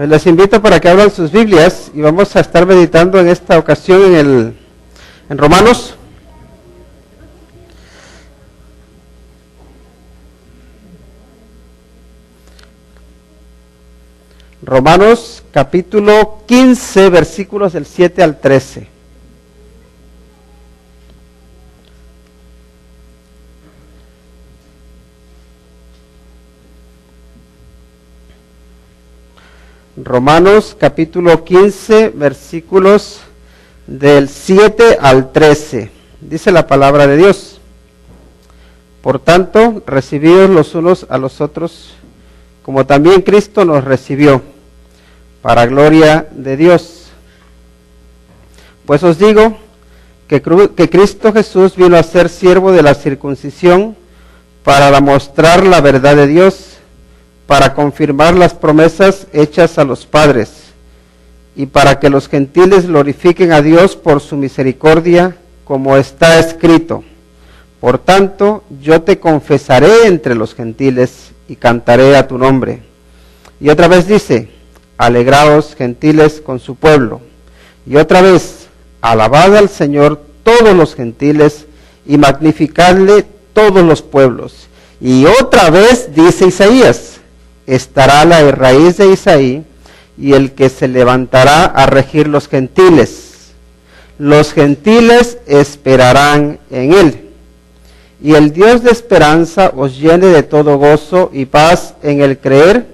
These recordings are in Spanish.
Pues les invito para que abran sus Biblias y vamos a estar meditando en esta ocasión en Romanos. Romanos capítulo 15, versículos del 7 al 13. Romanos capítulo 15, versículos del 7 al 13. Dice la palabra de Dios: Por tanto, recibíos los unos a los otros, como también Cristo nos recibió, para gloria de Dios. Pues os digo que Cristo Jesús vino a ser siervo de la circuncisión para demostrar la verdad de Dios, para confirmar las promesas hechas a los padres, y para que los gentiles glorifiquen a Dios por su misericordia, como está escrito: Por tanto, yo te confesaré entre los gentiles y cantaré a tu nombre. Y otra vez dice: Alegraos, gentiles, con su pueblo. Y otra vez: Alabad al Señor todos los gentiles y magnificadle todos los pueblos. Y otra vez dice Isaías: Estará la raíz de Isaí y el que se levantará a regir los gentiles. Los gentiles esperarán en él. Y el Dios de esperanza os llene de todo gozo y paz en el creer,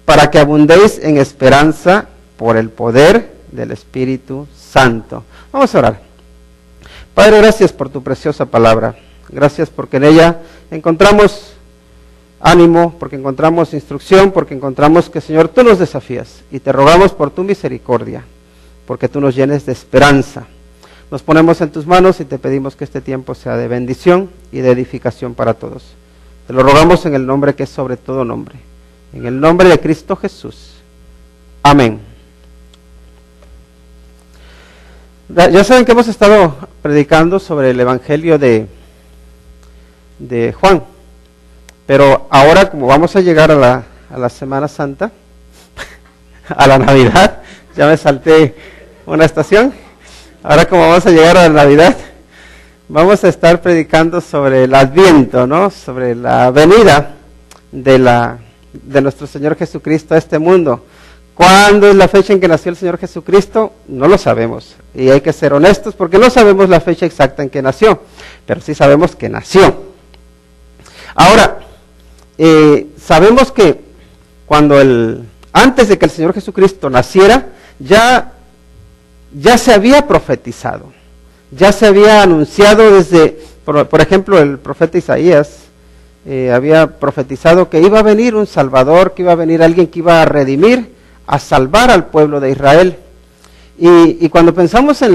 para que abundéis en esperanza por el poder del Espíritu Santo. Vamos a orar. Padre, gracias por tu preciosa palabra. Gracias porque en ella encontramos ánimo, porque encontramos instrucción, porque encontramos que, Señor, tú nos desafías. Y te rogamos por tu misericordia, porque tú nos llenes de esperanza. Nos ponemos en tus manos y te pedimos que este tiempo sea de bendición y de edificación para todos. Te lo rogamos en el nombre que es sobre todo nombre, en el nombre de Cristo Jesús. Amén. Ya saben que hemos estado predicando sobre el Evangelio de Juan, pero ahora, como vamos a llegar a la Semana Santa, a la Navidad, ya me salté una estación. Ahora, como vamos a llegar a la Navidad, vamos a estar predicando sobre el Adviento, ¿no? Sobre la venida de nuestro Señor Jesucristo a este mundo. ¿Cuándo es la fecha en que nació el Señor Jesucristo? No lo sabemos. Y hay que ser honestos porque no sabemos la fecha exacta en que nació, pero sí sabemos que nació. Ahora, sabemos que antes de que el Señor Jesucristo naciera, ya se había profetizado, ya se había anunciado desde, por ejemplo, el profeta Isaías había profetizado que iba a venir un Salvador, que iba a venir alguien que iba a redimir, a salvar al pueblo de Israel. Y cuando pensamos en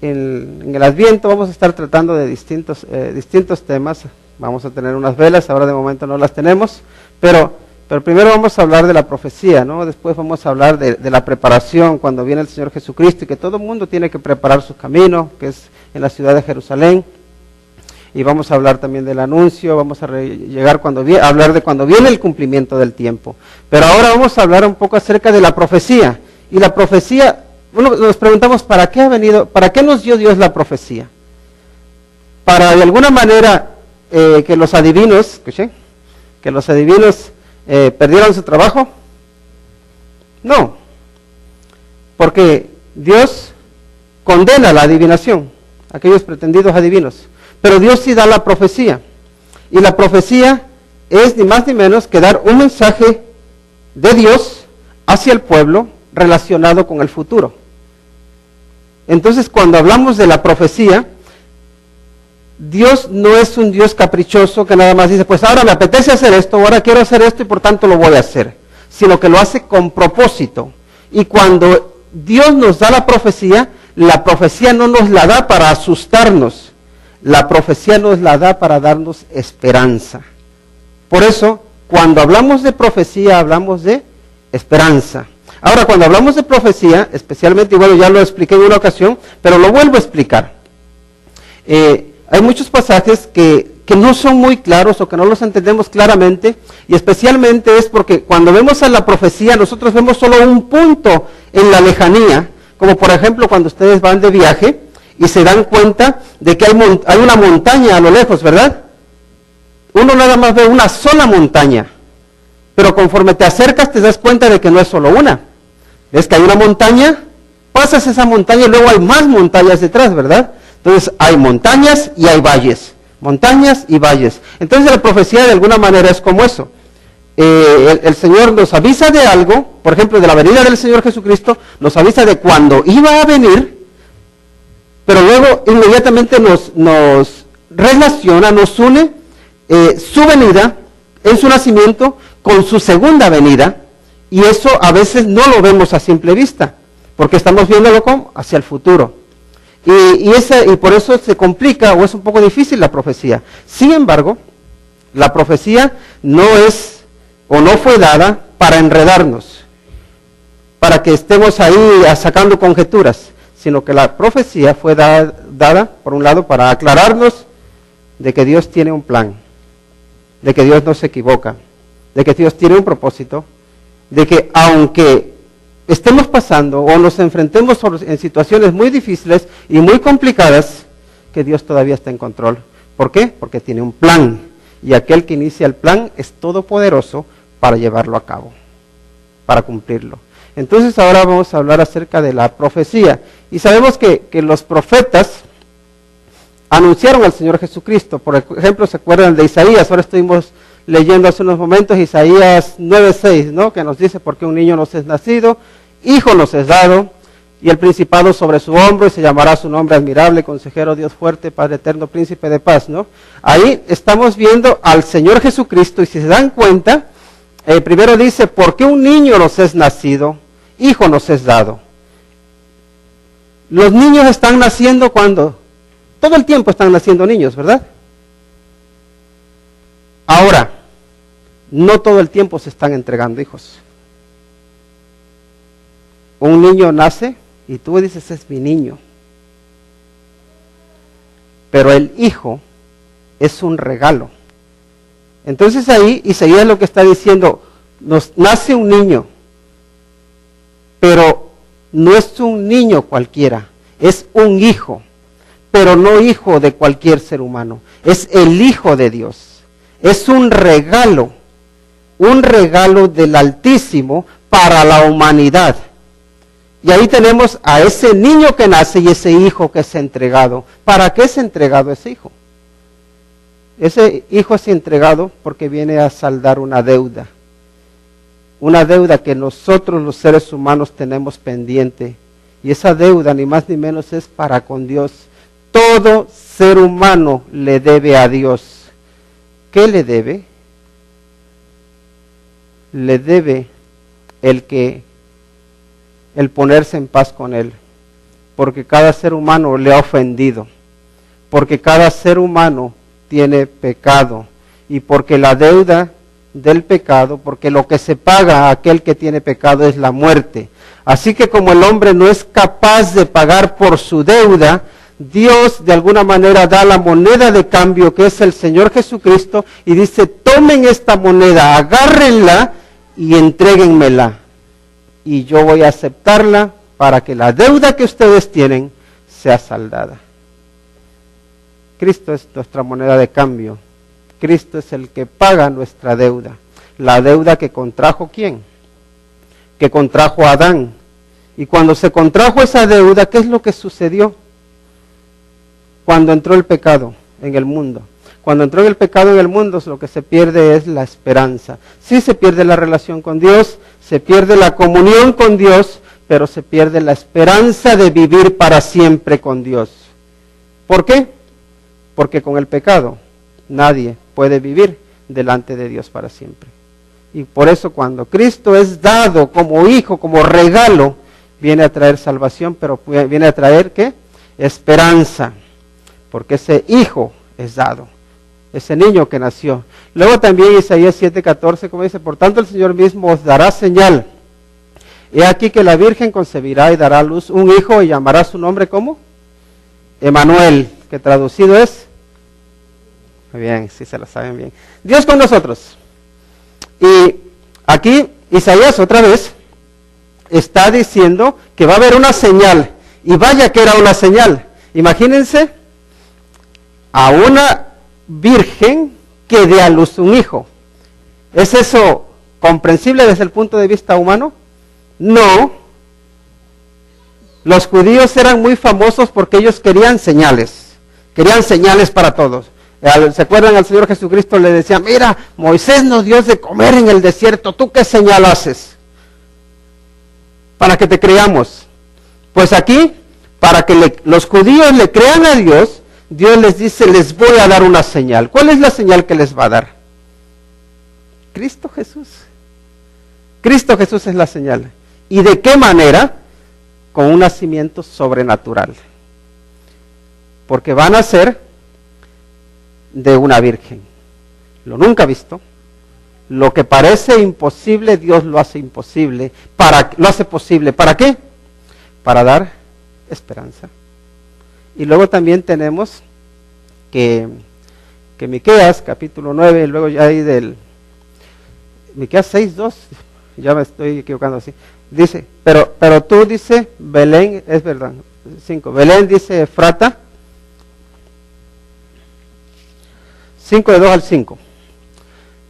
el Adviento, vamos a estar tratando de distintos temas. Vamos a tener unas velas, ahora de momento no las tenemos, pero primero vamos a hablar de la profecía, ¿no? Después vamos a hablar de la preparación cuando viene el Señor Jesucristo y que todo el mundo tiene que preparar su camino, que es en la ciudad de Jerusalén. Y vamos a hablar también del anuncio, vamos a hablar de cuando viene el cumplimiento del tiempo. Pero ahora vamos a hablar un poco acerca de la profecía. Y la profecía, nos preguntamos, ¿para qué nos dio Dios la profecía? Para de alguna manera que los adivinos perdieron su trabajo. No, porque Dios condena la adivinación, aquellos pretendidos adivinos, pero Dios sí da la profecía, y la profecía es ni más ni menos que dar un mensaje de Dios hacia el pueblo relacionado con el futuro. Entonces, cuando hablamos de la profecía, Dios no es un Dios caprichoso que nada más dice, pues ahora me apetece hacer esto, ahora quiero hacer esto y por tanto lo voy a hacer, sino que lo hace con propósito. Y cuando Dios nos da la profecía no nos la da para asustarnos, la profecía nos la da para darnos esperanza. Por eso, cuando hablamos de profecía, hablamos de esperanza. Ahora, cuando hablamos de profecía, especialmente, y bueno, ya lo expliqué en una ocasión, pero lo vuelvo a explicar. Hay muchos pasajes que que no son muy claros o que no los entendemos claramente, y especialmente es porque cuando vemos a la profecía nosotros vemos solo un punto en la lejanía, como por ejemplo cuando ustedes van de viaje y se dan cuenta de que hay una montaña a lo lejos, ¿verdad? Uno nada más ve una sola montaña, pero conforme te acercas te das cuenta de que no es solo una. ¿Ves que hay una montaña? Pasas esa montaña y luego hay más montañas detrás, ¿verdad? Entonces hay montañas y hay valles. Montañas y valles. Entonces la profecía de alguna manera es como eso. El Señor nos avisa de algo, por ejemplo de la venida del Señor Jesucristo, nos avisa de cuándo iba a venir, pero luego inmediatamente nos relaciona, nos une su venida en su nacimiento con su segunda venida, y eso a veces no lo vemos a simple vista, porque estamos viéndolo como hacia el futuro. Y por eso se complica o es un poco difícil la profecía. Sin embargo, la profecía no es o no fue dada para enredarnos, para que estemos ahí sacando conjeturas, sino que la profecía fue dada, por un lado, para aclararnos de que Dios tiene un plan, de que Dios no se equivoca, de que Dios tiene un propósito, de que aunque estemos pasando o nos enfrentemos en situaciones muy difíciles y muy complicadas, que Dios todavía está en control. ¿Por qué? Porque tiene un plan, y aquel que inicia el plan es todopoderoso para llevarlo a cabo, para cumplirlo. Entonces ahora vamos a hablar acerca de la profecía, y sabemos que los profetas anunciaron al Señor Jesucristo. Por ejemplo, ¿se acuerdan de Isaías? Ahora estuvimos leyendo hace unos momentos Isaías 9:6, ¿no? Que nos dice: porque un niño nos es nacido, hijo nos es dado, y el principado sobre su hombro, y se llamará su nombre admirable, consejero, Dios fuerte, Padre eterno, príncipe de paz, ¿no? Ahí estamos viendo al Señor Jesucristo, y si se dan cuenta, primero dice: porque un niño nos es nacido, hijo nos es dado. Los niños están naciendo cuando, todo el tiempo están naciendo niños, ¿verdad? Ahora, no todo el tiempo se están entregando hijos. Un niño nace y tú dices: es mi niño. Pero el hijo es un regalo. Entonces ahí Isaías lo que está diciendo: nos nace un niño, pero no es un niño cualquiera, es un hijo, pero no hijo de cualquier ser humano, es el Hijo de Dios, es un regalo del Altísimo para la humanidad. Y ahí tenemos a ese niño que nace y ese hijo que es entregado. ¿Para qué es entregado ese hijo? Ese hijo es entregado porque viene a saldar una deuda que nosotros los seres humanos tenemos pendiente, y esa deuda ni más ni menos es para con Dios. Todo ser humano le debe a Dios. ¿Qué le debe? Le debe el ponerse en paz con Él, porque cada ser humano le ha ofendido, porque cada ser humano tiene pecado, y porque la deuda del pecado, porque lo que se paga a aquel que tiene pecado es la muerte. Así que como el hombre no es capaz de pagar por su deuda, Dios de alguna manera da la moneda de cambio, que es el Señor Jesucristo, y dice: tomen esta moneda, agárrenla y entréguenmela, y yo voy a aceptarla para que la deuda que ustedes tienen sea saldada. Cristo es nuestra moneda de cambio. Cristo es el que paga nuestra deuda. La deuda que contrajo ¿quién? Que contrajo Adán. Y cuando se contrajo esa deuda, ¿qué es lo que sucedió? Cuando entró el pecado en el mundo. Cuando entró el pecado en el mundo, lo que se pierde es la esperanza. Sí se pierde la relación con Dios, se pierde la comunión con Dios, pero se pierde la esperanza de vivir para siempre con Dios. ¿Por qué? Porque con el pecado nadie puede vivir delante de Dios para siempre. Y por eso cuando Cristo es dado como hijo, como regalo, viene a traer salvación, pero viene a traer ¿qué? Esperanza, porque ese hijo es dado, ese niño que nació. Luego también Isaías 7:14, como dice: por tanto el Señor mismo os dará señal. He aquí que la Virgen concebirá y dará a luz un hijo, y llamará su nombre ¿cómo? Emanuel, que traducido es Muy bien, sí se la saben bien. Dios con nosotros. Y aquí Isaías otra vez está diciendo que va a haber una señal. Y vaya que era una señal. Imagínense a una virgen que dé a luz un hijo. ¿Es eso comprensible desde el punto de vista humano? No. Los judíos eran muy famosos porque ellos querían señales para todos. ¿Se acuerdan? Al Señor Jesucristo le decía, mira, Moisés nos dio de comer en el desierto, ¿tú qué señal haces? Para que te creamos. Pues aquí, para que los judíos le crean a Dios, Dios les dice, les voy a dar una señal. ¿Cuál es la señal que les va a dar? Cristo Jesús. Cristo Jesús es la señal. ¿Y de qué manera? Con un nacimiento sobrenatural. Porque van a ser de una virgen. Lo nunca visto. Lo que parece imposible, Dios lo hace imposible. Lo hace posible. ¿Para qué? Para dar esperanza. Y luego también tenemos que Miqueas, capítulo 9, luego ya ahí del Miqueas 6:2, ya me estoy equivocando así, dice, pero tú, dice, Belén, es verdad, 5, Belén, dice Efrata, 5 de 2 al 5,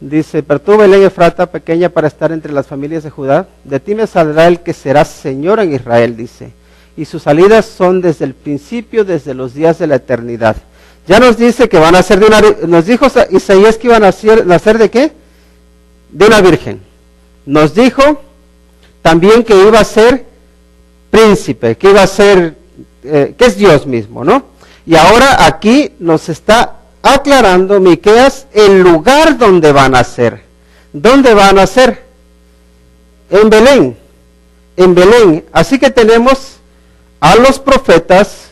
dice, pero tú, Belén Efrata, pequeña para estar entre las familias de Judá, de ti me saldrá el que será Señor en Israel, dice, y sus salidas son desde el principio, desde los días de la eternidad. Ya nos dice que van a ser nos dijo Isaías que iban a nacer ¿de qué? De una virgen. Nos dijo también que iba a ser príncipe, que iba a ser, que es Dios mismo, ¿no? Y ahora aquí nos está aclarando Miqueas el lugar donde van a nacer. ¿Dónde van a nacer? En Belén. En Belén. Así que tenemos a los profetas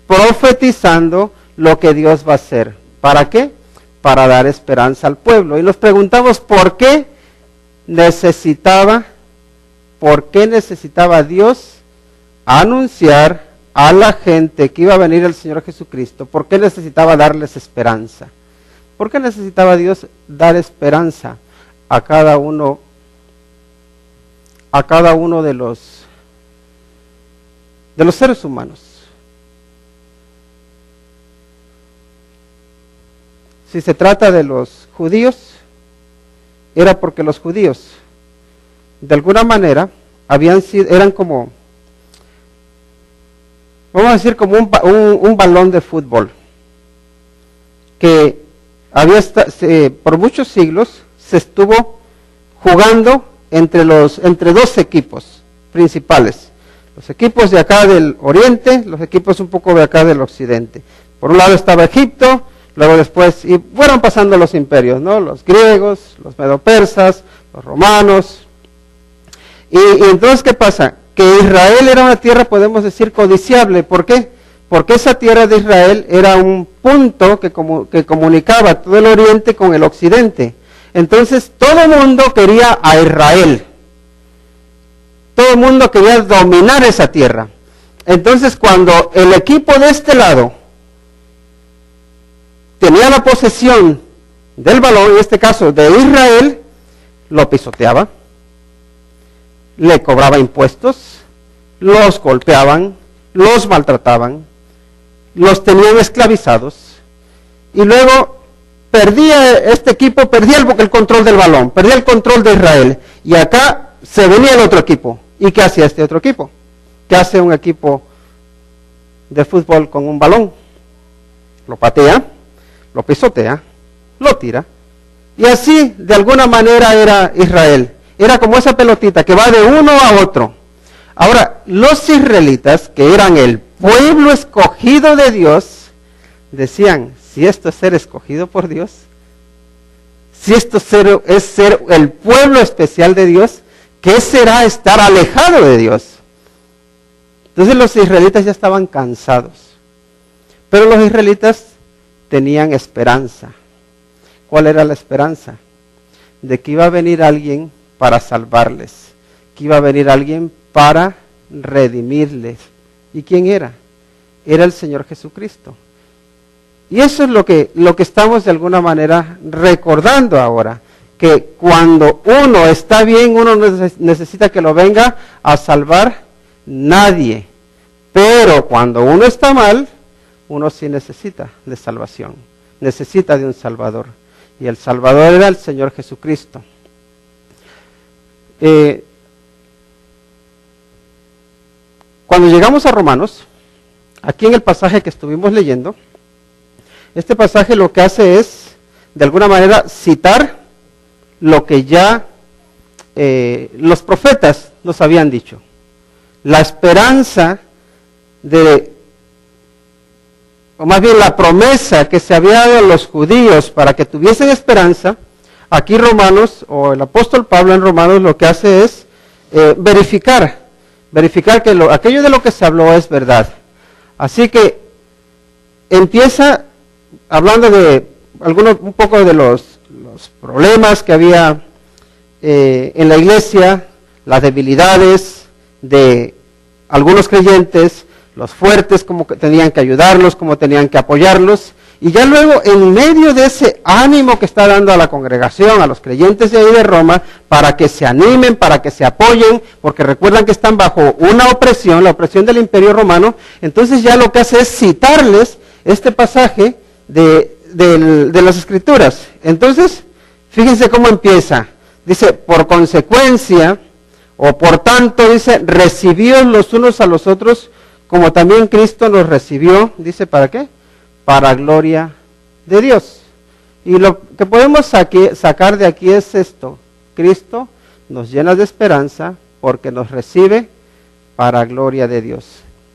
profetizando lo que Dios va a hacer. ¿Para qué? Para dar esperanza al pueblo. Y nos preguntamos por qué necesitaba Dios anunciar a la gente que iba a venir el Señor Jesucristo. ¿Por qué necesitaba darles esperanza? ¿Por qué necesitaba Dios dar esperanza a cada uno de los seres humanos? Si se trata de los judíos, era porque los judíos, de alguna manera, eran como, vamos a decir, como un balón de fútbol, que por muchos siglos se estuvo jugando entre dos equipos principales. Los equipos de acá del oriente, los equipos un poco de acá del occidente. Por un lado estaba Egipto, luego después, y fueron pasando los imperios, ¿no? Los griegos, los medopersas, los romanos. Y entonces, ¿qué pasa? Que Israel era una tierra, podemos decir, codiciable. ¿Por qué? Porque esa tierra de Israel era un punto que comunicaba todo el oriente con el occidente. Entonces, todo el mundo quería a Israel. Todo el mundo quería dominar esa tierra. Entonces, cuando el equipo de este lado tenía la posesión del balón, en este caso de Israel, lo pisoteaba, le cobraba impuestos, los golpeaban, los maltrataban, los tenían esclavizados, y luego este equipo perdía el control del balón, perdía el control de Israel, y acá se venía el otro equipo. ¿Y qué hacía este otro equipo? ¿Qué hace un equipo de fútbol con un balón? Lo patea, lo pisotea, lo tira. Y así, de alguna manera, era Israel. Era como esa pelotita que va de uno a otro. Ahora, los israelitas, que eran el pueblo escogido de Dios, decían, si esto es ser escogido por Dios, si esto es ser el pueblo especial de Dios, ¿qué será estar alejado de Dios? Entonces los israelitas ya estaban cansados. Pero los israelitas tenían esperanza. ¿Cuál era la esperanza? De que iba a venir alguien para salvarles, que iba a venir alguien para redimirles. ¿Y quién era? Era el Señor Jesucristo. Y eso es lo que estamos de alguna manera recordando ahora, que cuando uno está bien, uno no necesita que lo venga a salvar nadie. Pero cuando uno está mal, uno sí necesita de salvación, necesita de un Salvador. Y el Salvador era el Señor Jesucristo. Cuando llegamos a Romanos, aquí en el pasaje que estuvimos leyendo, este pasaje lo que hace es, de alguna manera, citar lo que ya los profetas nos habían dicho. La esperanza o más bien la promesa que se había dado a los judíos para que tuviesen esperanza, aquí Romanos, o el apóstol Pablo en Romanos lo que hace es verificar que aquello de lo que se habló es verdad. Así que empieza hablando de un poco de los problemas que había en la iglesia, las debilidades de algunos creyentes, los fuertes, cómo tenían que ayudarlos, cómo tenían que apoyarlos, y ya luego en medio de ese ánimo que está dando a la congregación, a los creyentes de ahí de Roma, para que se animen, para que se apoyen, porque recuerdan que están bajo una opresión, la opresión del Imperio Romano, entonces ya lo que hace es citarles este pasaje de las Escrituras. Entonces, fíjense cómo empieza. Dice, por consecuencia, o por tanto, dice, recibíos los unos a los otros, como también Cristo nos recibió, dice, ¿para qué? Para gloria de Dios. Y lo que podemos sacar de aquí es esto: Cristo nos llena de esperanza porque nos recibe para gloria de Dios.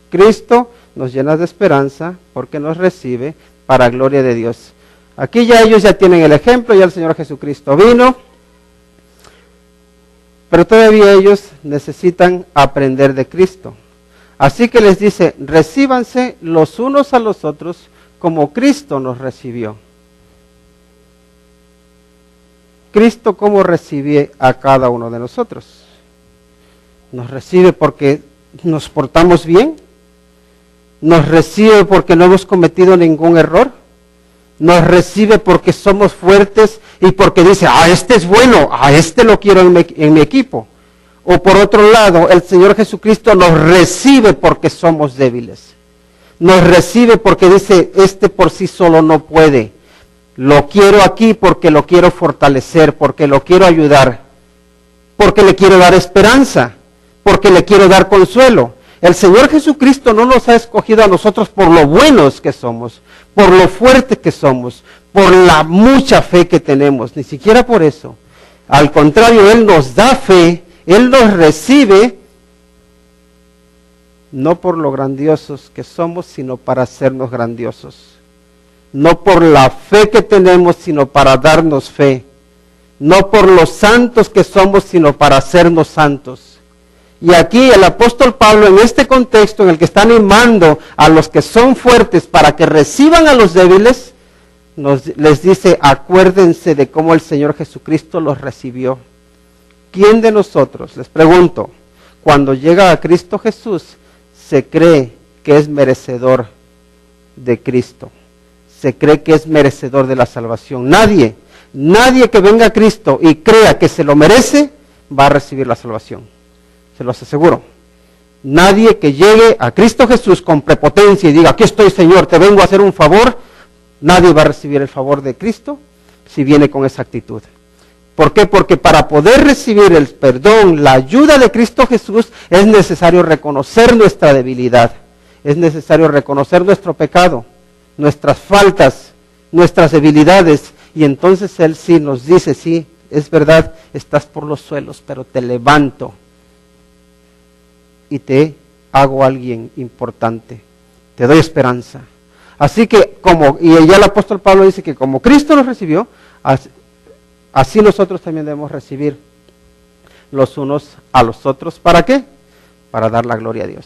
Cristo nos llena de esperanza porque nos recibe para gloria de Dios. Aquí ya ellos ya tienen el ejemplo, ya el Señor Jesucristo vino, pero todavía ellos necesitan aprender de Cristo. Así que les dice, recíbanse los unos a los otros como Cristo nos recibió. Cristo, ¿cómo recibe a cada uno de nosotros? Nos recibe porque nos portamos bien, nos recibe porque no hemos cometido ningún error, nos recibe porque somos fuertes y porque dice, este es bueno, este lo quiero en mi equipo. O por otro lado, el Señor Jesucristo nos recibe porque somos débiles. Nos recibe porque dice, este por sí solo no puede. Lo quiero aquí porque lo quiero fortalecer, porque lo quiero ayudar, porque le quiero dar esperanza, porque le quiero dar consuelo. El Señor Jesucristo no nos ha escogido a nosotros por lo buenos que somos, por lo fuerte que somos, por la mucha fe que tenemos, ni siquiera por eso. Al contrario, Él nos da fe, Él nos recibe, no por lo grandiosos que somos, sino para hacernos grandiosos. No por la fe que tenemos, sino para darnos fe. No por los santos que somos, sino para hacernos santos. Y aquí el apóstol Pablo, en este contexto en el que está animando a los que son fuertes para que reciban a los débiles, les dice, acuérdense de cómo el Señor Jesucristo los recibió. ¿Quién de nosotros, les pregunto, cuando llega a Cristo Jesús, se cree que es merecedor de Cristo? Se cree que es merecedor de la salvación. Nadie que venga a Cristo y crea que se lo merece, va a recibir la salvación. Se los aseguro. Nadie que llegue a Cristo Jesús con prepotencia y diga, aquí estoy, Señor, te vengo a hacer un favor, nadie va a recibir el favor de Cristo si viene con esa actitud. ¿Por qué? Porque para poder recibir el perdón, la ayuda de Cristo Jesús, es necesario reconocer nuestra debilidad, es necesario reconocer nuestro pecado, nuestras faltas, nuestras debilidades, y entonces Él sí nos dice, sí, es verdad, estás por los suelos, pero te levanto y te hago alguien importante, te doy esperanza. Así que, y ya el apóstol Pablo dice que como Cristo nos recibió, así nosotros también debemos recibir los unos a los otros. ¿Para qué? Para dar la gloria a Dios.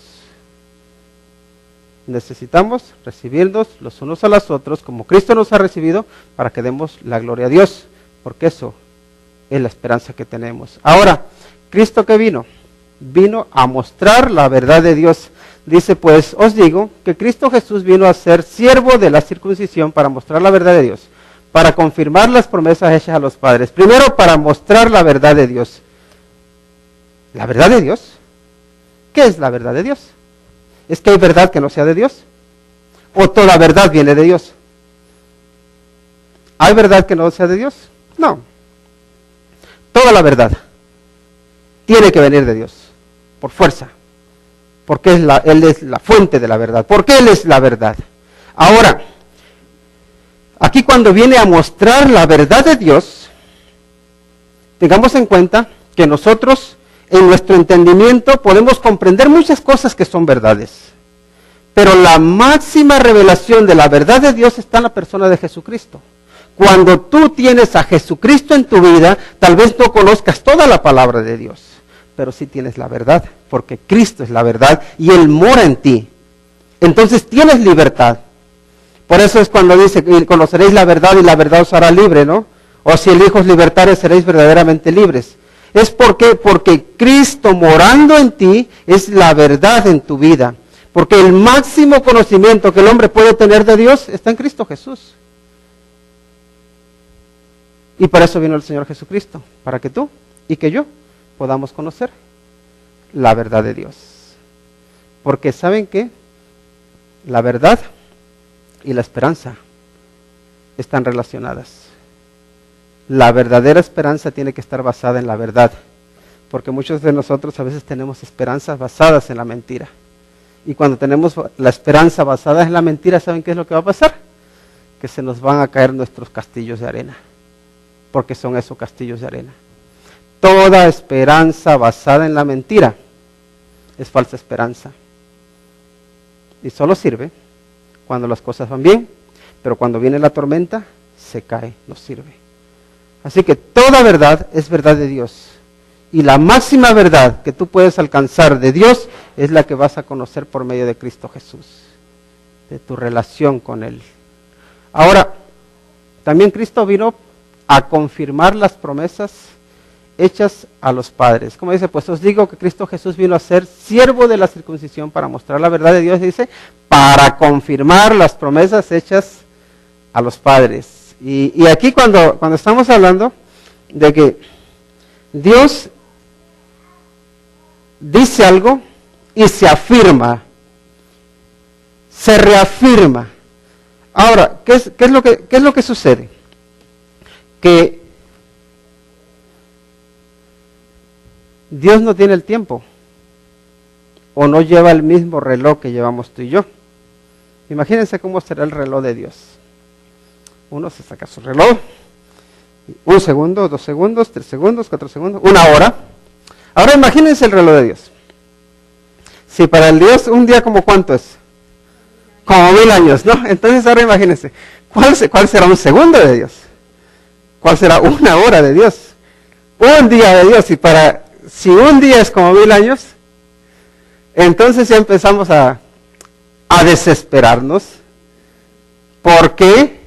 Necesitamos recibirnos los unos a los otros como Cristo nos ha recibido para que demos la gloria a Dios, porque eso es la esperanza que tenemos. Ahora, ¿Cristo qué vino? vino a mostrar la verdad de Dios. Dice, pues os digo que Cristo Jesús vino a ser siervo de la circuncisión para mostrar la verdad de Dios, para confirmar las promesas hechas a los padres. Primero, para mostrar la verdad de Dios. ¿La verdad de Dios? ¿Qué es la verdad de Dios? ¿Es que hay verdad que no sea de Dios? ¿O toda verdad viene de Dios? ¿Hay verdad que no sea de Dios? No. Toda la verdad tiene que venir de Dios, por fuerza, porque Él es la fuente de la verdad, porque Él es la verdad. Ahora, aquí cuando viene a mostrar la verdad de Dios, tengamos en cuenta que nosotros en nuestro entendimiento podemos comprender muchas cosas que son verdades, pero la máxima revelación de la verdad de Dios está en la persona de Jesucristo. Cuando tú tienes a Jesucristo en tu vida, tal vez no conozcas toda la palabra de Dios, pero sí tienes la verdad, porque Cristo es la verdad y Él mora en ti. Entonces tienes libertad. Por eso es cuando dice, conoceréis la verdad y la verdad os hará libre, ¿no? O si el Hijo os libertare, seréis verdaderamente libres. ¿Es porque Cristo morando en ti es la verdad en tu vida. Porque el máximo conocimiento que el hombre puede tener de Dios está en Cristo Jesús. Y para eso vino el Señor Jesucristo, para que tú y que yo podamos conocer la verdad de Dios. Porque ¿saben qué? La verdad y la esperanza están relacionadas. La verdadera esperanza tiene que estar basada en la verdad, porque muchos de nosotros a veces tenemos esperanzas basadas en la mentira. Y cuando tenemos la esperanza basada en la mentira, ¿saben qué es lo que va a pasar? Que se nos van a caer nuestros castillos de arena, porque son esos castillos de arena. Toda esperanza basada en la mentira es falsa esperanza. Y solo sirve cuando las cosas van bien, pero cuando viene la tormenta, se cae, no sirve. Así que toda verdad es verdad de Dios. Y la máxima verdad que tú puedes alcanzar de Dios es la que vas a conocer por medio de Cristo Jesús, de tu relación con Él. Ahora, también Cristo vino a confirmar las promesas hechas a los padres. Como dice, pues os digo que Cristo Jesús vino a ser siervo de la circuncisión para mostrar la verdad de Dios, dice, para confirmar las promesas hechas a los padres. Y aquí cuando estamos hablando de que Dios dice algo y se afirma, se reafirma. Ahora, ¿qué es lo que sucede? Que Dios no tiene el tiempo, o no lleva el mismo reloj que llevamos tú y yo. Imagínense cómo será el reloj de Dios. Uno se saca su reloj, 1 segundo, 2 segundos, 3 segundos, 4 segundos, 1 hora. Ahora imagínense el reloj de Dios. Si para el Dios un día como ¿cuánto es? Como 1000 años, ¿no? Entonces ahora imagínense, ¿cuál será un segundo de Dios? ¿Cuál será 1 hora de Dios? Un día de Dios. Si un día es como 1000 años, entonces ya empezamos a desesperarnos. ¿Por qué?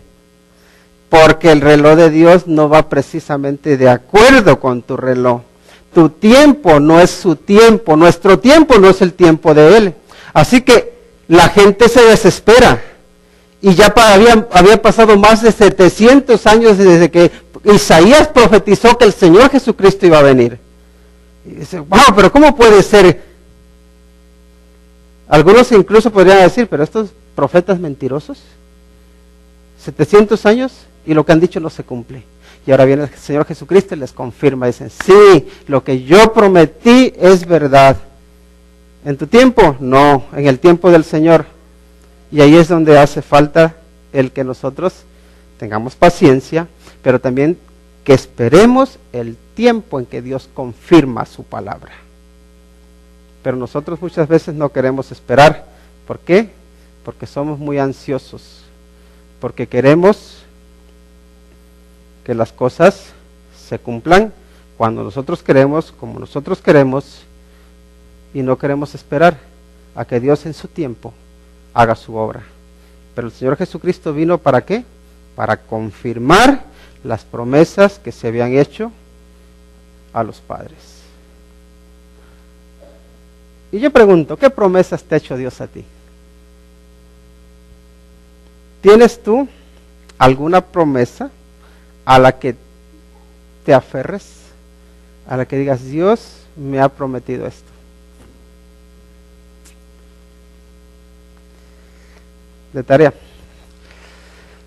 Porque el reloj de Dios no va precisamente de acuerdo con tu reloj. Tu tiempo no es su tiempo, nuestro tiempo no es el tiempo de Él. Así que la gente se desespera. Y ya había pasado más de 700 años desde que Isaías profetizó que el Señor Jesucristo iba a venir. Y dice, wow, pero ¿cómo puede ser? Algunos incluso podrían decir, pero estos profetas mentirosos, 700 años y lo que han dicho no se cumple. Y ahora viene el Señor Jesucristo y les confirma, dicen, sí, lo que yo prometí es verdad. ¿En tu tiempo? No, en el tiempo del Señor. Y ahí es donde hace falta el que nosotros tengamos paciencia, pero también que esperemos el tiempo en que Dios confirma su palabra. Pero nosotros muchas veces no queremos esperar. ¿Por qué? Porque somos muy ansiosos, porque queremos que las cosas se cumplan cuando nosotros queremos, como nosotros queremos, y no queremos esperar a que Dios en su tiempo haga su obra. Pero el Señor Jesucristo vino ¿para qué? Para confirmar las promesas que se habían hecho a los padres. Y yo pregunto, ¿qué promesas te ha hecho Dios a ti? ¿Tienes tú alguna promesa a la que te aferres? A la que digas, Dios me ha prometido esto. De tarea.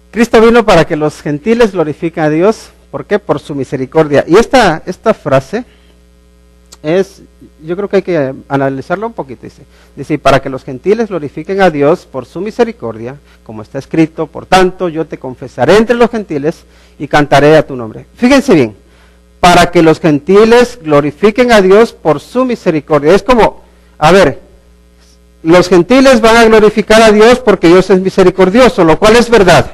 Cristo vino para que los gentiles glorifiquen a Dios. ¿Por qué? Por su misericordia. Y esta frase yo creo que hay que analizarlo un poquito. Dice, para que los gentiles glorifiquen a Dios por su misericordia, como está escrito, por tanto yo te confesaré entre los gentiles y cantaré a tu nombre. Fíjense bien, para que los gentiles glorifiquen a Dios por su misericordia. Es como, a ver, los gentiles van a glorificar a Dios porque Dios es misericordioso, lo cual es verdad.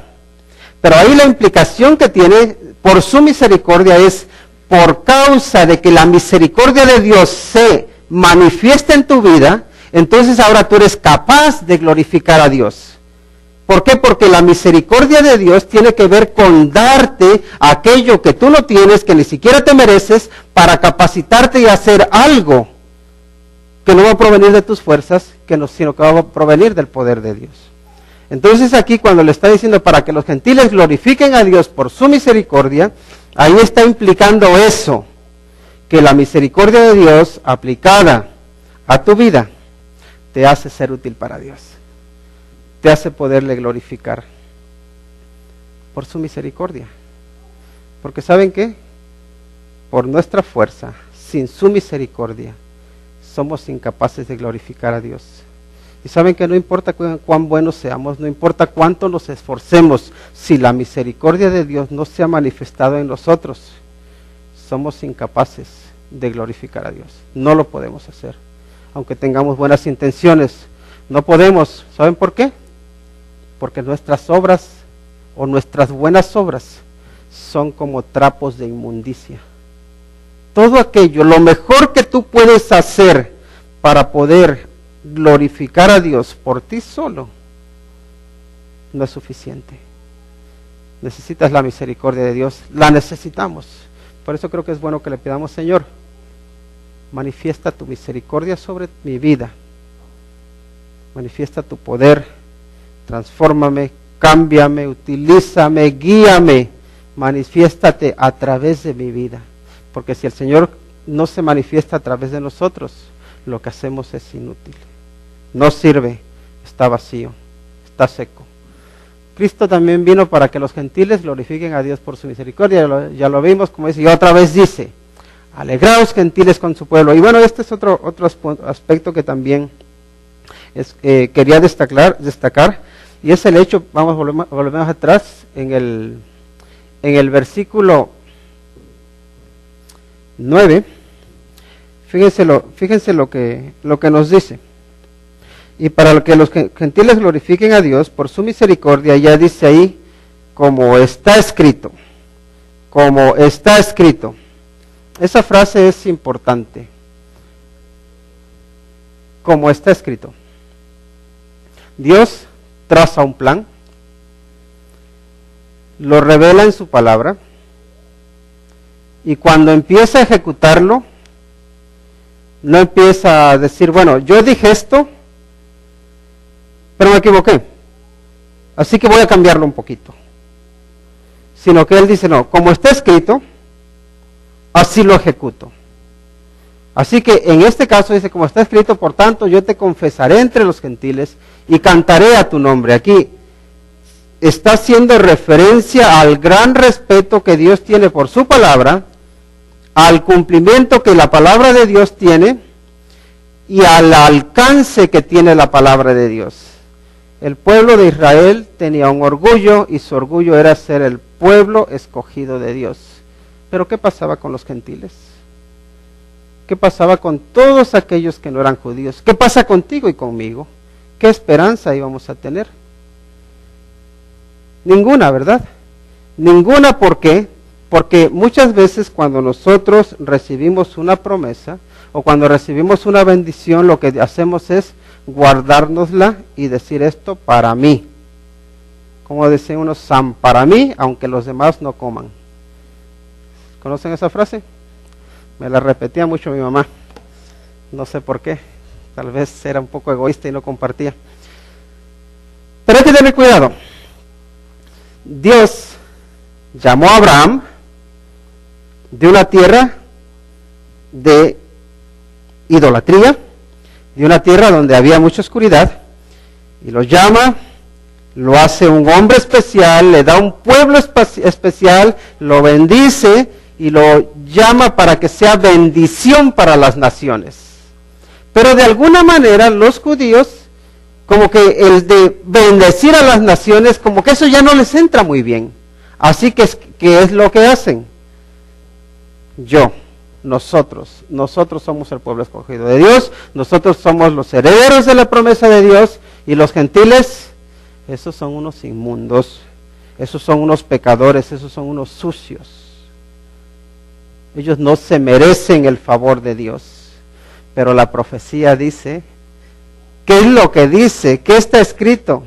Pero ahí la implicación que tiene por su misericordia es por causa de que la misericordia de Dios se manifiesta en tu vida, entonces ahora tú eres capaz de glorificar a Dios. ¿Por qué? Porque la misericordia de Dios tiene que ver con darte aquello que tú no tienes, que ni siquiera te mereces, para capacitarte y hacer algo que no va a provenir de tus fuerzas, sino que va a provenir del poder de Dios. Entonces aquí cuando le está diciendo para que los gentiles glorifiquen a Dios por su misericordia, ahí está implicando eso, que la misericordia de Dios aplicada a tu vida te hace ser útil para Dios, te hace poderle glorificar por su misericordia. Porque ¿saben qué? Por nuestra fuerza, sin su misericordia, somos incapaces de glorificar a Dios. Y saben que no importa cuán buenos seamos, no importa cuánto nos esforcemos, si la misericordia de Dios no se ha manifestado en nosotros, somos incapaces de glorificar a Dios. No lo podemos hacer, aunque tengamos buenas intenciones. No podemos. ¿Saben por qué? Porque nuestras obras o nuestras buenas obras son como trapos de inmundicia. Todo aquello, lo mejor que tú puedes hacer para poder glorificar a Dios por ti solo, no es suficiente. Necesitas la misericordia de Dios, la necesitamos. Por eso creo que es bueno que le pidamos, Señor, manifiesta tu misericordia sobre mi vida, manifiesta tu poder, transfórmame, cámbiame, utilízame, guíame, manifiéstate a través de mi vida. Porque si el Señor no se manifiesta a través de nosotros, lo que hacemos es inútil. No sirve, está vacío, está seco. Cristo también vino para que los gentiles glorifiquen a Dios por su misericordia. Ya lo vimos, como dice, y otra vez dice, alegraos gentiles con su pueblo. Y bueno, este es otro aspecto que también quería destacar, y es el hecho, volvemos atrás, en el versículo 9, fíjense lo que nos dice. Y para que los gentiles glorifiquen a Dios por su misericordia, ya dice ahí, como está escrito. Como está escrito. Esa frase es importante. Como está escrito. Dios traza un plan, lo revela en su palabra, y cuando empieza a ejecutarlo, no empieza a decir, bueno, yo dije esto, pero me equivoqué, así que voy a cambiarlo un poquito. Sino que él dice, no, como está escrito, así lo ejecuto. Así que en este caso dice, como está escrito, por tanto, yo te confesaré entre los gentiles y cantaré a tu nombre. Aquí está haciendo referencia al gran respeto que Dios tiene por su palabra, al cumplimiento que la palabra de Dios tiene y al alcance que tiene la palabra de Dios. El pueblo de Israel tenía un orgullo y su orgullo era ser el pueblo escogido de Dios. Pero ¿qué pasaba con los gentiles? ¿Qué pasaba con todos aquellos que no eran judíos? ¿Qué pasa contigo y conmigo? ¿Qué esperanza íbamos a tener? Ninguna, ¿verdad? Ninguna, ¿por qué? Porque muchas veces cuando nosotros recibimos una promesa o cuando recibimos una bendición, lo que hacemos es guardárnosla y decir esto para mí. Como decía uno, san para mí, aunque los demás no coman. ¿Conocen esa frase? Me la repetía mucho mi mamá. No sé por qué. tal vez era un poco egoísta y no compartía. Pero hay que tener cuidado. Dios llamó a Abraham de una tierra de idolatría, de una tierra donde había mucha oscuridad, y lo llama, lo hace un hombre especial, le da un pueblo especial, lo bendice y lo llama para que sea bendición para las naciones. Pero de alguna manera los judíos, como que el de bendecir a las naciones, como que eso ya no les entra muy bien. Así que ¿qué es lo que hacen? Nosotros somos el pueblo escogido de Dios, nosotros somos los herederos de la promesa de Dios, y los gentiles, esos son unos inmundos, esos son unos pecadores, esos son unos sucios. Ellos no se merecen el favor de Dios. Pero la profecía dice, ¿qué es lo que dice? ¿Qué está escrito?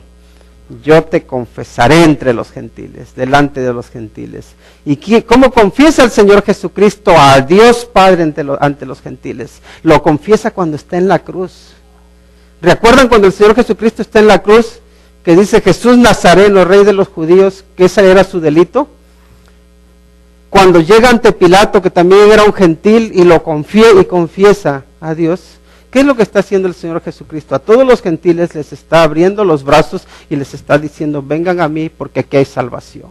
Yo te confesaré entre los gentiles, delante de los gentiles. ¿Y cómo confiesa el Señor Jesucristo a Dios Padre ante los gentiles? Lo confiesa cuando está en la cruz. ¿Recuerdan cuando el Señor Jesucristo está en la cruz? Que dice Jesús Nazareno, rey de los judíos, que ese era su delito. Cuando llega ante Pilato, que también era un gentil, y lo confiesa a Dios. ¿Qué es lo que está haciendo el Señor Jesucristo? A todos los gentiles les está abriendo los brazos y les está diciendo, vengan a mí porque aquí hay salvación.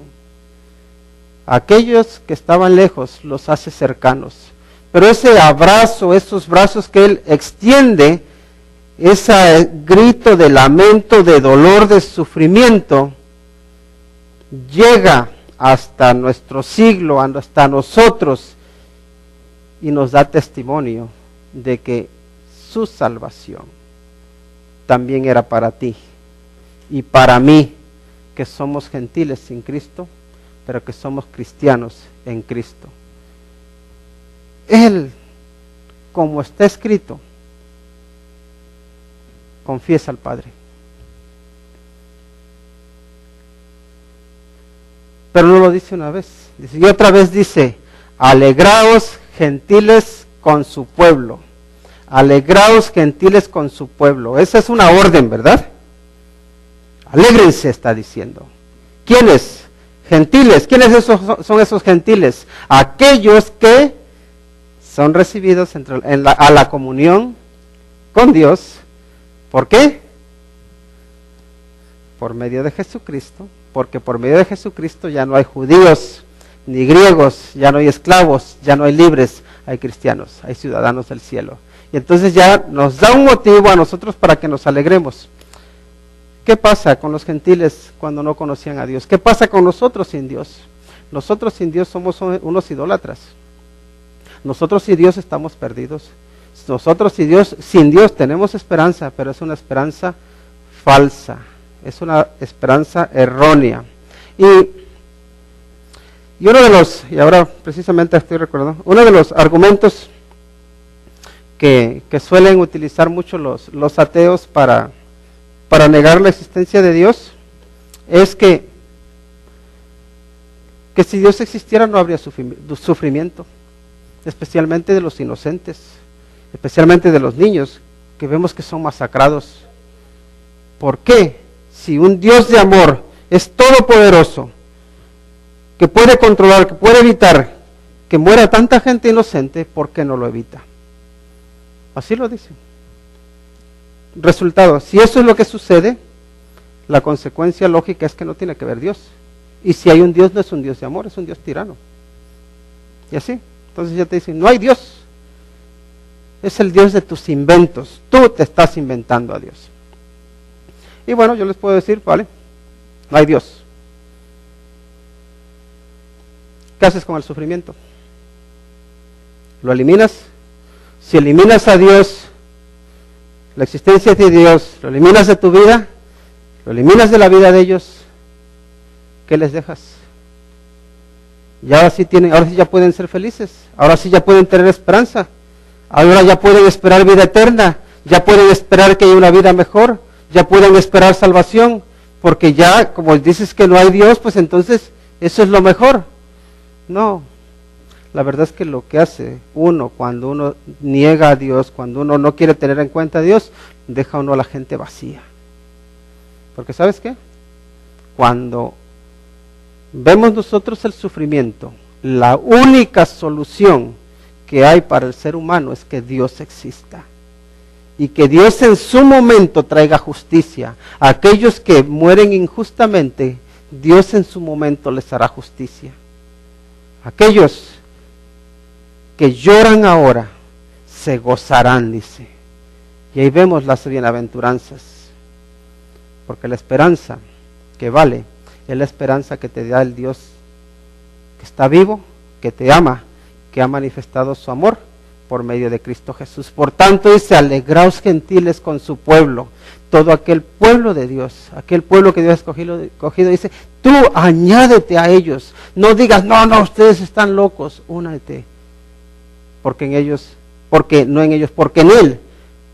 A aquellos que estaban lejos los hace cercanos. Pero ese abrazo, esos brazos que Él extiende, ese grito de lamento, de dolor, de sufrimiento, llega hasta nuestro siglo, hasta nosotros, y nos da testimonio de que su salvación también era para ti y para mí, que somos gentiles sin Cristo, pero que somos cristianos en Cristo. Él, como está escrito, confiesa al Padre. Pero no lo dice una vez, y otra vez dice, alegraos gentiles con su pueblo. Alegraos gentiles con su pueblo. Esa es una orden, ¿verdad? Alégrense, está diciendo. ¿Quiénes? Gentiles. ¿Quiénes son esos gentiles? Aquellos que son recibidos a la comunión con Dios. ¿Por qué? Por medio de Jesucristo. Porque por medio de Jesucristo ya no hay judíos ni griegos, ya no hay esclavos, ya no hay libres, hay cristianos, hay ciudadanos del cielo. Y entonces ya nos da un motivo a nosotros para que nos alegremos. ¿Qué pasa con los gentiles cuando no conocían a Dios? ¿Qué pasa con nosotros sin Dios? Nosotros sin Dios somos unos idólatras. Nosotros sin Dios estamos perdidos. Nosotros sin Dios tenemos esperanza, pero es una esperanza falsa. Es una esperanza errónea. Y uno de los, y ahora precisamente estoy recordando, uno de los argumentos que suelen utilizar mucho los ateos para negar la existencia de Dios, es que si Dios existiera no habría sufrimiento, especialmente de los inocentes, especialmente de los niños, que vemos que son masacrados. ¿Por qué? Si un Dios de amor es todopoderoso, que puede controlar, que puede evitar que muera tanta gente inocente, ¿por qué no lo evita? Así lo dicen. Resultado, si eso es lo que sucede, la consecuencia lógica es que no tiene que ver Dios. Y si hay un Dios, no es un Dios de amor, es un Dios tirano. Y así, entonces ya te dicen, no hay Dios. Es el Dios de tus inventos. Tú te estás inventando a Dios. Y bueno, yo les puedo decir, vale, no hay Dios. ¿Qué haces con el sufrimiento? ¿Lo eliminas? Si eliminas a Dios, la existencia de Dios, lo eliminas de tu vida, lo eliminas de la vida de ellos, ¿qué les dejas? Y ahora sí ya pueden ser felices, ahora sí ya pueden tener esperanza, ahora ya pueden esperar vida eterna, ya pueden esperar que haya una vida mejor, ya pueden esperar salvación, porque ya, como dices que no hay Dios, pues entonces eso es lo mejor. No, La verdad es que lo que hace uno cuando uno niega a Dios, cuando uno no quiere tener en cuenta a Dios, deja uno a la gente vacía. Porque ¿sabes qué? Cuando vemos nosotros el sufrimiento, la única solución que hay para el ser humano es que Dios exista. Y que Dios en su momento traiga justicia. A aquellos que mueren injustamente, Dios en su momento les hará justicia. Aquellos que lloran ahora, se gozarán, dice. Y ahí vemos las bienaventuranzas. Porque la esperanza que vale es la esperanza que te da el Dios que está vivo, que te ama, que ha manifestado su amor por medio de Cristo Jesús. Por tanto dice, alegraos gentiles con su pueblo. Todo aquel pueblo de Dios, aquel pueblo que Dios ha escogido, dice, tú añádete a ellos. No digas, no, ustedes están locos, únete. Porque en ellos, porque en Él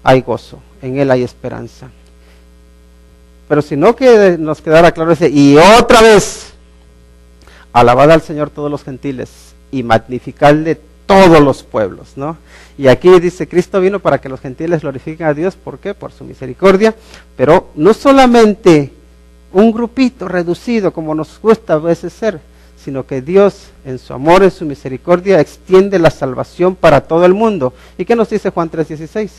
hay gozo, en Él hay esperanza. Pero si no que nos quedara claro, dice, y otra vez, alabad al Señor todos los gentiles y magnificadle todos los pueblos, ¿no? Y aquí dice, Cristo vino para que los gentiles glorifiquen a Dios, ¿por qué? Por su misericordia, pero no solamente un grupito reducido como nos gusta a veces ser, sino que Dios en su amor, en su misericordia, extiende la salvación para todo el mundo. ¿Y qué nos dice Juan 3:16?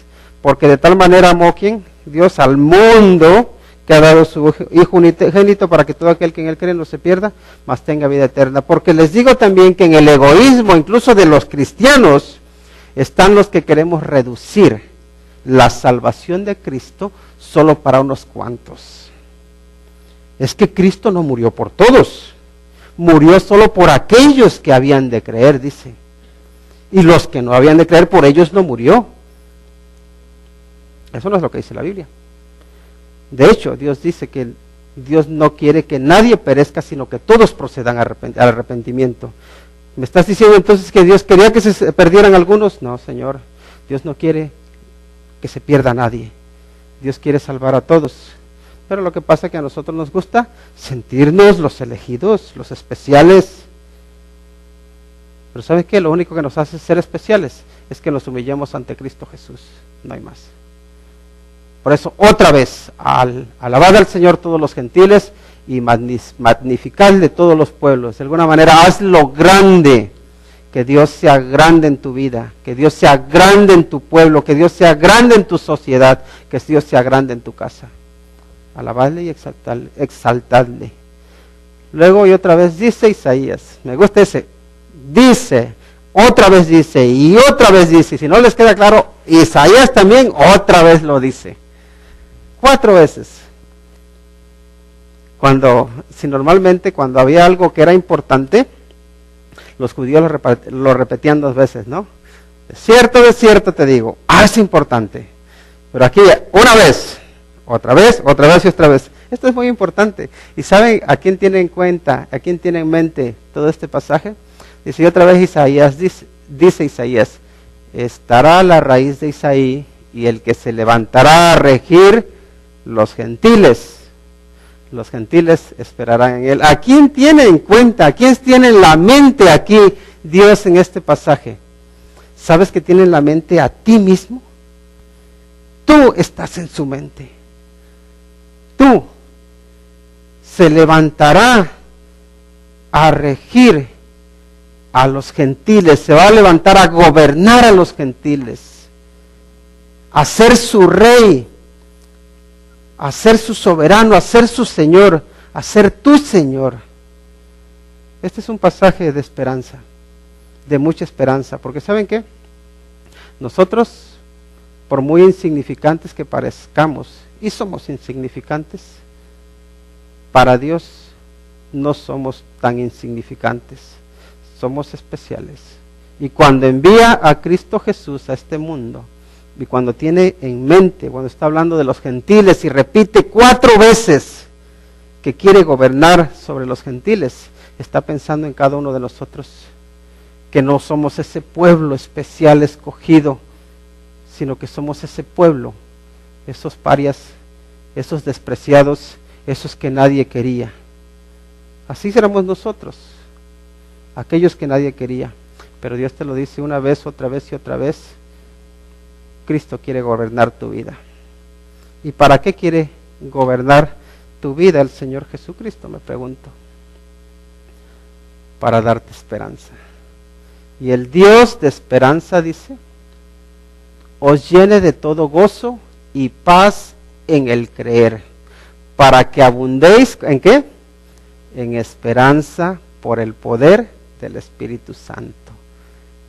Porque de tal manera amó, ¿quién? Dios al mundo, que ha dado su Hijo unigénito para que todo aquel que en Él cree no se pierda, mas tenga vida eterna. Porque les digo también que en el egoísmo, incluso de los cristianos, están los que queremos reducir la salvación de Cristo solo para unos cuantos. Es que Cristo no murió por todos, murió solo por aquellos que habían de creer, dice. Y los que no habían de creer, por ellos no murió. Eso no es lo que dice la Biblia. De hecho, Dios dice que Dios no quiere que nadie perezca, sino que todos procedan al arrepentimiento. ¿Me estás diciendo entonces que Dios quería que se perdieran algunos? No, Señor. Dios no quiere que se pierda nadie. Dios quiere salvar a todos. Pero lo que pasa es que a nosotros nos gusta sentirnos los elegidos, los especiales. Pero ¿saben qué? Lo único que nos hace ser especiales es que nos humillemos ante Cristo Jesús. No hay más. Por eso, otra vez, alabad al Señor todos los gentiles y magnificad de todos los pueblos. De alguna manera, hazlo grande, que Dios sea grande en tu vida, que Dios sea grande en tu pueblo, que Dios sea grande en tu sociedad, que Dios sea grande en tu casa. Alabadle y exaltadle. Luego y otra vez dice Isaías, me gusta ese, dice, otra vez dice y otra vez dice. Si no les queda claro, Isaías también otra vez lo dice. 4 veces. Si normalmente cuando había algo que era importante, los judíos lo repetían 2 veces, ¿no? De cierto te digo, es importante. Pero aquí, una vez, otra vez y otra vez. Esto es muy importante. ¿Y saben a quién tiene en cuenta, a quién tiene en mente todo este pasaje? Dice, y otra vez Isaías, dice Isaías, estará la raíz de Isaí y el que se levantará a regir los gentiles esperarán en él. ¿A quién tiene en cuenta? ¿A quién tiene en la mente aquí Dios en este pasaje? ¿Sabes que tiene en la mente a ti mismo? Tú estás en su mente. Tú se levantará a regir a los gentiles, se va a levantar a gobernar a los gentiles, a ser su rey, a ser su soberano, a ser su Señor, a ser tu Señor. Este es un pasaje de esperanza, de mucha esperanza, porque ¿saben qué? Nosotros, por muy insignificantes que parezcamos, y somos insignificantes, para Dios no somos tan insignificantes, somos especiales. Y cuando envía a Cristo Jesús a este mundo, y cuando tiene en mente, cuando está hablando de los gentiles y repite 4 veces que quiere gobernar sobre los gentiles, está pensando en cada uno de nosotros, que no somos ese pueblo especial escogido, sino que somos ese pueblo, esos parias, esos despreciados, esos que nadie quería. Así seremos nosotros, aquellos que nadie quería. pero Dios te lo dice una vez, otra vez y otra vez. Cristo quiere gobernar tu vida. ¿Y para qué quiere gobernar tu vida el Señor Jesucristo? Me pregunto. Para darte esperanza. Y el Dios de esperanza dice, os llene de todo gozo y paz en el creer, para que abundéis, ¿en qué? En esperanza por el poder del Espíritu Santo.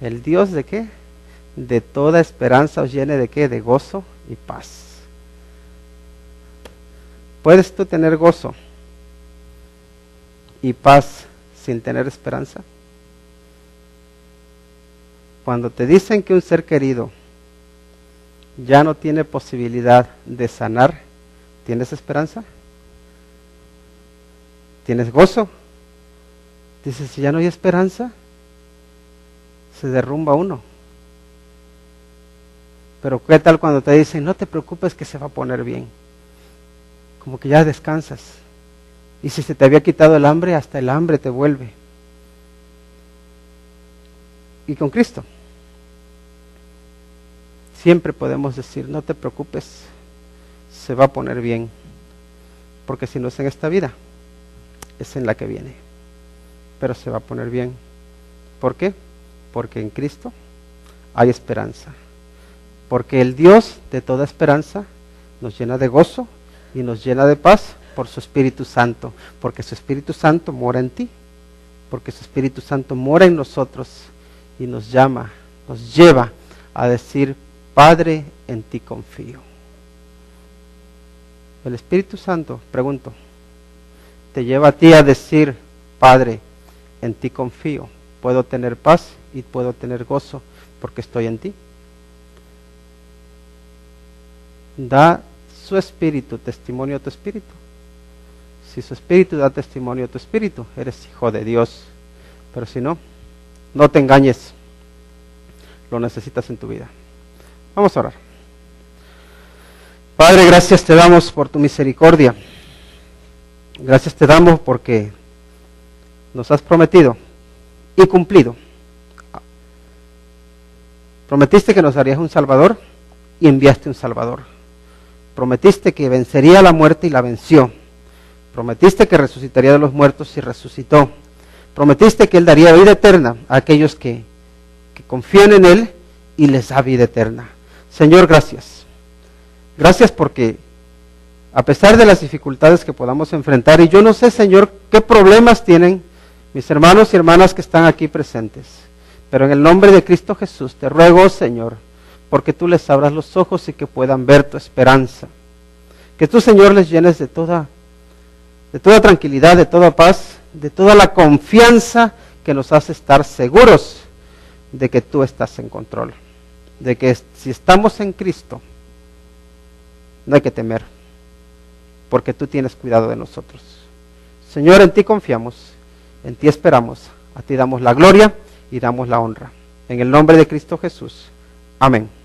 ¿El Dios de qué? De toda esperanza os llene de qué? De gozo y paz. ¿Puedes tú tener gozo y paz sin tener esperanza? Cuando te dicen que un ser querido ya no tiene posibilidad de sanar, ¿tienes esperanza? ¿Tienes gozo? Dices, si ya no hay esperanza, se derrumba uno. Pero ¿qué tal cuando te dicen, no te preocupes que se va a poner bien? Como que ya descansas. Y si se te había quitado el hambre, hasta el hambre te vuelve. Y con Cristo siempre podemos decir, no te preocupes, se va a poner bien. Porque si no es en esta vida, es en la que viene. Pero se va a poner bien. ¿Por qué? Porque en Cristo hay esperanza. Porque el Dios de toda esperanza nos llena de gozo y nos llena de paz por su Espíritu Santo. Porque su Espíritu Santo mora en ti. Porque su Espíritu Santo mora en nosotros y nos llama, nos lleva a decir, Padre, en ti confío. El Espíritu Santo, pregunto, te lleva a ti a decir, Padre, en ti confío. Puedo tener paz y puedo tener gozo porque estoy en ti. Da su Espíritu testimonio a tu espíritu. Si su Espíritu da testimonio a tu espíritu, eres hijo de Dios. Pero si no, no te engañes. Lo necesitas en tu vida. Vamos a orar. Padre, gracias te damos por tu misericordia. Gracias te damos porque nos has prometido y cumplido. Prometiste que nos harías un Salvador y enviaste un Salvador. Prometiste que vencería la muerte y la venció. Prometiste que resucitaría de los muertos y resucitó. Prometiste que Él daría vida eterna a aquellos que confían en Él y les da vida eterna. Señor, gracias. Gracias porque a pesar de las dificultades que podamos enfrentar, y yo no sé, Señor, qué problemas tienen mis hermanos y hermanas que están aquí presentes, pero en el nombre de Cristo Jesús te ruego, Señor, porque tú les abras los ojos y que puedan ver tu esperanza. Que tú, Señor, les llenes de toda tranquilidad, de toda paz, de toda la confianza que nos hace estar seguros de que tú estás en control. De que si estamos en Cristo, no hay que temer, porque tú tienes cuidado de nosotros. Señor, en ti confiamos, en ti esperamos, a ti damos la gloria y damos la honra. En el nombre de Cristo Jesús. Amén.